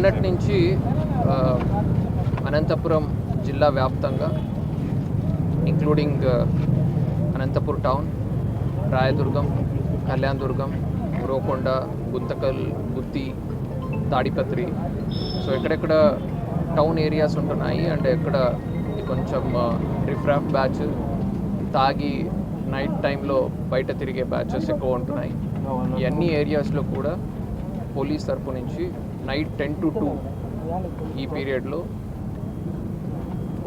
నిన్నటి నుంచి అనంతపురం జిల్లా వ్యాప్తంగా ఇంక్లూడింగ్ అనంతపూర్ టౌన్, రాయదుర్గం, కళ్యాణదుర్గం, ఉరవకొండ, గుంతకల్, గుత్తి, తాడిపత్రి, సో ఎక్కడెక్కడ టౌన్ ఏరియాస్ ఉంటున్నాయి అంటే ఎక్కడ కొంచెం రిఫ్రాఫ్ బ్యాచ్, తాగి నైట్ టైంలో బయట తిరిగే బ్యాచెస్ ఎక్కువ ఉంటున్నాయి. ఈ అన్ని ఏరియాస్లో కూడా పోలీస్ తరపు నుంచి నైట్ 10 to 2 ఈ పీరియడ్లో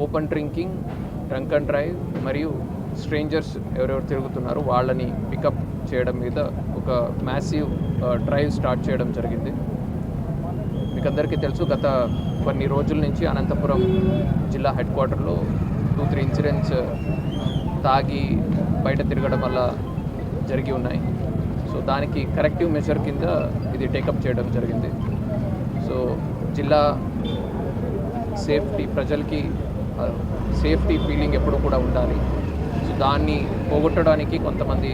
open drinking, drunk and drive మరియు స్ట్రేంజర్స్ ఎవరెవరు తిరుగుతున్నారో వాళ్ళని పికప్ చేయడం మీద ఒక మ్యాసివ్ డ్రైవ్ స్టార్ట్ చేయడం జరిగింది. మీకు అందరికీ తెలుసు, గత కొన్ని రోజుల నుంచి అనంతపురం జిల్లా హెడ్ క్వార్టర్లో 2-3 ఇన్సిడెంట్స్ తాగి బయట తిరగడం వల్ల జరిగి ఉన్నాయి. సో దానికి కరెక్టివ్ మెజర్ కింద ఇది టేకప్ చేయడం జరిగింది. సో జిల్లా సేఫ్టీ, ప్రజలకి సేఫ్టీ ఫీలింగ్ ఎప్పుడు కూడా ఉండాలి. సో దాన్ని పోగొట్టడానికి కొంతమంది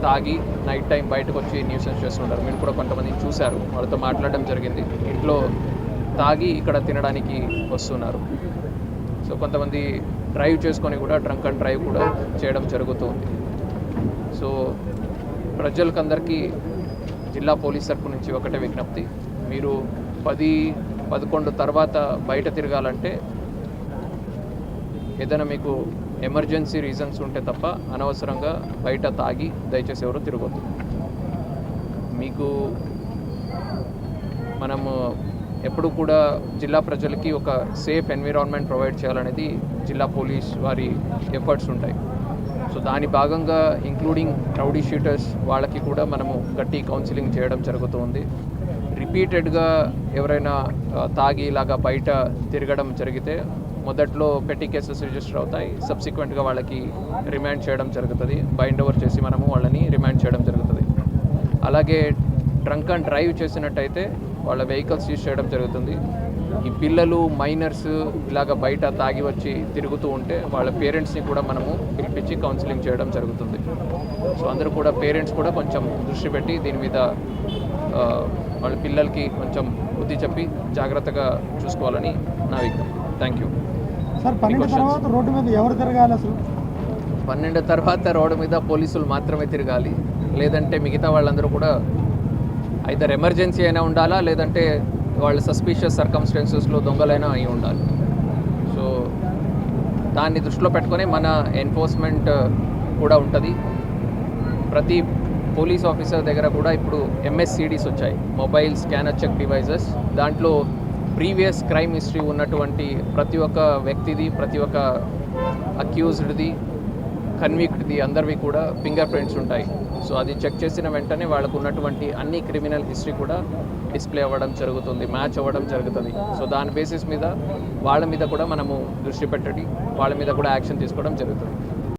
తాగి నైట్ టైం బయటకు వచ్చి న్యూసెన్స్ చేస్తుంటారు. మీరు కూడా కొంతమందిని చూశారు, వాళ్ళతో మాట్లాడడం జరిగింది. ఇంట్లో తాగి ఇక్కడ తినడానికి వస్తున్నారు. సో కొంతమంది డ్రైవ్ చేసుకొని కూడా డ్రంక్ అండ్ డ్రైవ్ కూడా చేయడం జరుగుతుంది. సో ప్రజలకందరికీ జిల్లా పోలీస్ తరపు నుంచి ఒకటే విజ్ఞప్తి, మీరు 10-11 తర్వాత బయట తిరగాలంటే ఏదైనా మీకు ఎమర్జెన్సీ రీజన్స్ ఉంటే తప్ప అనవసరంగా బయట తాగి దయచేసి ఎవరు తిరగొద్దు. మీకు మనము ఎప్పుడు కూడా జిల్లా ప్రజలకి ఒక సేఫ్ ఎన్విరాన్మెంట్ ప్రొవైడ్ చేయాలనేది జిల్లా పోలీస్ వారి ఎఫర్ట్స్ ఉంటాయి. సో దాని భాగంగా ఇంక్లూడింగ్ రౌడీ షీటర్స్ వాళ్ళకి కూడా మనము గట్టి కౌన్సిలింగ్ చేయడం జరుగుతుంది. రిపీటెడ్గా ఎవరైనా తాగి ఇలాగా బయట తిరగడం జరిగితే మొదట్లో పెట్టి కేసెస్ రిజిస్టర్ అవుతాయి. సబ్సిక్వెంట్గా వాళ్ళకి రిమాండ్ చేయడం జరుగుతుంది. బైండ్ ఓవర్ చేసి మనము వాళ్ళని రిమాండ్ చేయడం జరుగుతుంది. అలాగే డ్రంక్ అండ్ డ్రైవ్ చేసినట్టయితే వాళ్ళ వెహికల్స్ యూజ్ చేయడం జరుగుతుంది. ఈ పిల్లలు, మైనర్స్ ఇలాగ బయట తాగి వచ్చి తిరుగుతూ ఉంటే వాళ్ళ పేరెంట్స్ని కూడా మనము పిలిపించి కౌన్సిలింగ్ చేయడం జరుగుతుంది. సో అందరూ కూడా పేరెంట్స్ కూడా కొంచెం దృష్టి పెట్టి దీని మీద వాళ్ళ పిల్లలకి కొంచెం బుద్ధి చెప్పి జాగ్రత్తగా చూసుకోవాలని నా విజ్ఞప్తి. Thank you. సార్, 12 తర్వాత రోడ్డు మీద ఎవరు తిరగాలి? అసలు 12 తర్వాత రోడ్డు మీద పోలీసులు మాత్రమే తిరగాలి. లేదంటే మిగతా వాళ్ళందరూ కూడా ఐదర్ ఎమర్జెన్సీ అయినా ఉండాలా, లేదంటే వాళ్ళ సస్పీషియస్ సర్కమ్స్టెన్సెస్లో దొంగలైనా అయి ఉండాలి. సో దాన్ని దృష్టిలో పెట్టుకొని మన ఎన్ఫోర్స్మెంట్ కూడా ఉంటుంది. ప్రతి పోలీస్ ఆఫీసర్ దగ్గర కూడా ఇప్పుడు MSCDs వచ్చాయి, మొబైల్ స్కానర్ చెక్ డివైజెస్. దాంట్లో ప్రీవియస్ క్రైమ్ హిస్టరీ ఉన్నటువంటి ప్రతి ఒక్క వ్యక్తిది, ప్రతి ఒక్క అక్యూజ్డ్ది, కన్విక్ట్ది అందరివి కూడా ఫింగర్ ప్రింట్స్ ఉంటాయి. సో అది చెక్ చేసిన వెంటనే వాళ్ళకు ఉన్నటువంటి అన్ని క్రిమినల్ హిస్టరీ కూడా డిస్ప్లే అవ్వడం జరుగుతుంది, మ్యాచ్ అవ్వడం జరుగుతుంది. సో దాని బేసిస్ మీద వాళ్ళ మీద కూడా మనము దృష్టి పెట్టండి, వాళ్ళ మీద కూడా యాక్షన్ తీసుకోవడం జరుగుతుంది.